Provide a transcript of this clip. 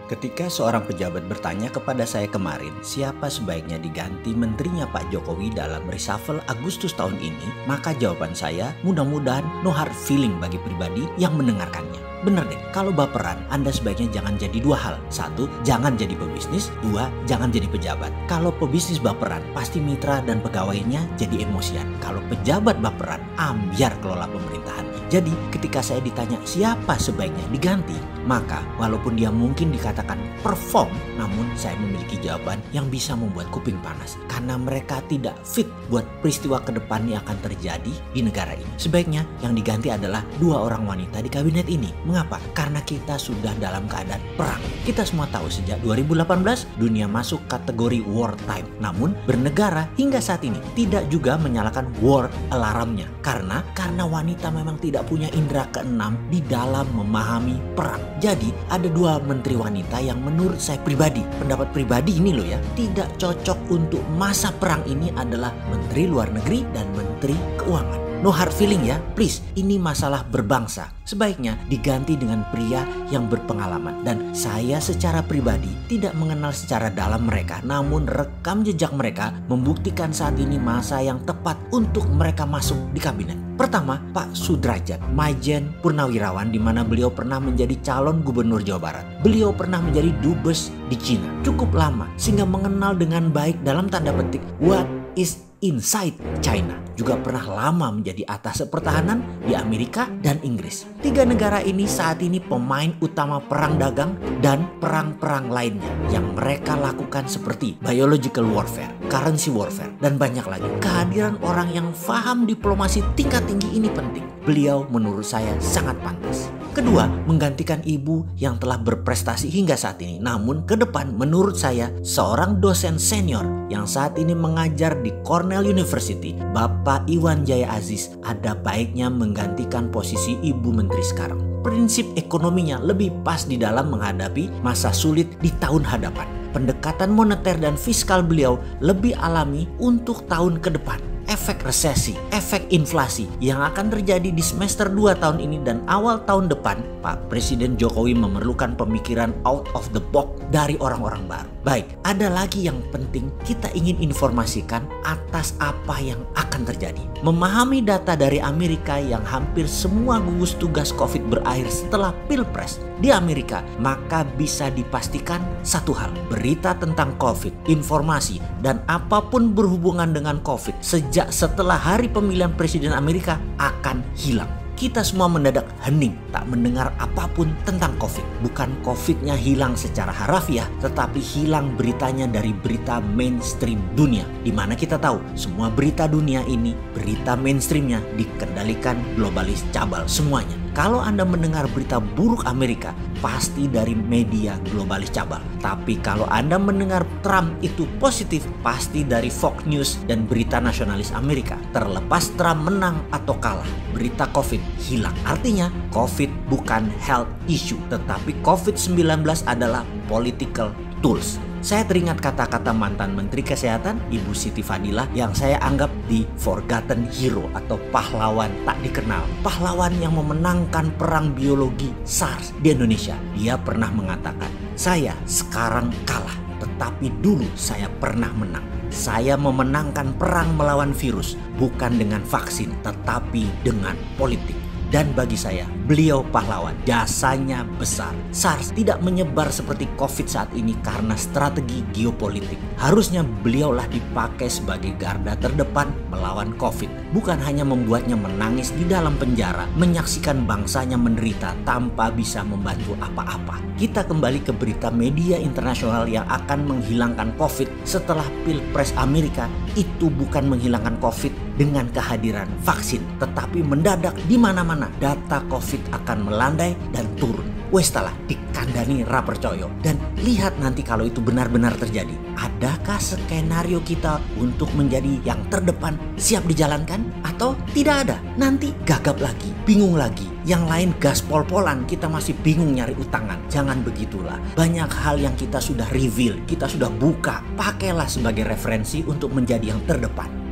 Ketika seorang pejabat bertanya kepada saya kemarin, siapa sebaiknya diganti menterinya Pak Jokowi dalam reshuffle Agustus tahun ini, maka jawaban saya mudah-mudahan no hard feeling bagi pribadi yang mendengarkannya. Bener deh, kalau baperan, Anda sebaiknya jangan jadi dua hal. Satu, jangan jadi pebisnis. Dua, jangan jadi pejabat. Kalau pebisnis baperan, pasti mitra dan pegawainya jadi emosian. Kalau pejabat baperan, ambiar kelola pemerintahan. Jadi, ketika saya ditanya siapa sebaiknya diganti, maka walaupun dia mungkin dikatakan perform, namun saya memiliki jawaban yang bisa membuat kuping panas. Karena mereka tidak fit buat peristiwa ke depan yang akan terjadi di negara ini. Sebaiknya yang diganti adalah dua orang wanita di kabinet ini. Mengapa? Karena kita sudah dalam keadaan perang. Kita semua tahu sejak 2018 dunia masuk kategori wartime. Namun bernegara hingga saat ini tidak juga menyalakan war alarmnya. Karena wanita memang tidak punya indera keenam di dalam memahami perang. Jadi ada dua menteri wanita yang menurut saya pribadi, pendapat pribadi ini loh ya, tidak cocok untuk masa perang ini adalah Menteri Luar Negeri dan Menteri Keuangan. No hard feeling ya, please. Ini masalah berbangsa. Sebaiknya diganti dengan pria yang berpengalaman. Dan saya secara pribadi tidak mengenal secara dalam mereka. Namun rekam jejak mereka membuktikan saat ini masa yang tepat untuk mereka masuk di kabinet. Pertama, Pak Sudrajat, Majen Purnawirawan, di mana beliau pernah menjadi calon gubernur Jawa Barat. Beliau pernah menjadi dubes di Cina cukup lama sehingga mengenal dengan baik dalam tanda petik what is inside China. Juga pernah lama menjadi atase pertahanan di Amerika dan Inggris. Tiga negara ini saat ini pemain utama perang dagang dan perang-perang lainnya yang mereka lakukan seperti biological warfare, currency warfare, dan banyak lagi. Kehadiran orang yang paham diplomasi tingkat tinggi ini penting. Beliau menurut saya sangat pantas. Kedua, menggantikan ibu yang telah berprestasi hingga saat ini. Namun ke depan menurut saya seorang dosen senior yang saat ini mengajar di Cornell University, Bapak Iwan Jaya Aziz, ada baiknya menggantikan posisi ibu menteri sekarang. Prinsip ekonominya lebih pas di dalam menghadapi masa sulit di tahun hadapan. Pendekatan moneter dan fiskal beliau lebih alami untuk tahun ke depan. Efek resesi, efek inflasi yang akan terjadi di semester 2 tahun ini dan awal tahun depan, Pak Presiden Jokowi memerlukan pemikiran out of the box dari orang-orang baru. Baik, ada lagi yang penting kita ingin informasikan atas apa yang akan terjadi. Memahami data dari Amerika yang hampir semua gugus tugas COVID berakhir setelah Pilpres di Amerika, maka bisa dipastikan satu hal, berita tentang COVID, informasi, dan apapun berhubungan dengan COVID sejak setelah hari pemilihan presiden Amerika akan hilang. Kita semua mendadak hening tak mendengar apapun tentang COVID. Bukan COVID-nya hilang secara harafiah, tetapi hilang beritanya dari berita mainstream dunia. Dimana kita tahu semua berita dunia ini, berita mainstreamnya dikendalikan globalis cabal semuanya. Kalau Anda mendengar berita buruk Amerika, pasti dari media globalis cabal. Tapi kalau Anda mendengar Trump itu positif, pasti dari Fox News dan berita nasionalis Amerika. Terlepas Trump menang atau kalah, berita COVID hilang. Artinya COVID bukan health issue, tetapi COVID-19 adalah political tools. Saya teringat kata-kata mantan Menteri Kesehatan Ibu Siti Fadilah yang saya anggap the forgotten hero atau pahlawan tak dikenal. Pahlawan yang memenangkan perang biologi SARS di Indonesia. Dia pernah mengatakan, saya sekarang kalah, tetapi dulu saya pernah menang. Saya memenangkan perang melawan virus bukan dengan vaksin, tetapi dengan politik. Dan bagi saya, beliau pahlawan, jasanya besar. SARS tidak menyebar seperti COVID saat ini karena strategi geopolitik. Harusnya beliaulah dipakai sebagai garda terdepan melawan COVID. Bukan hanya membuatnya menangis di dalam penjara, menyaksikan bangsanya menderita tanpa bisa membantu apa-apa. Kita kembali ke berita media internasional yang akan menghilangkan COVID setelah Pilpres Amerika. Itu bukan menghilangkan COVID dengan kehadiran vaksin, tetapi mendadak di mana-mana data COVID akan melandai dan turun. Wes talah dikandani ra percaya. Dan lihat nanti kalau itu benar-benar terjadi. Adakah skenario kita untuk menjadi yang terdepan siap dijalankan? Atau tidak ada? Nanti gagap lagi, bingung lagi. Yang lain gas pol-polan, kita masih bingung nyari utangan. Jangan begitulah. Banyak hal yang kita sudah reveal, kita sudah buka. Pakailah sebagai referensi untuk menjadi yang terdepan.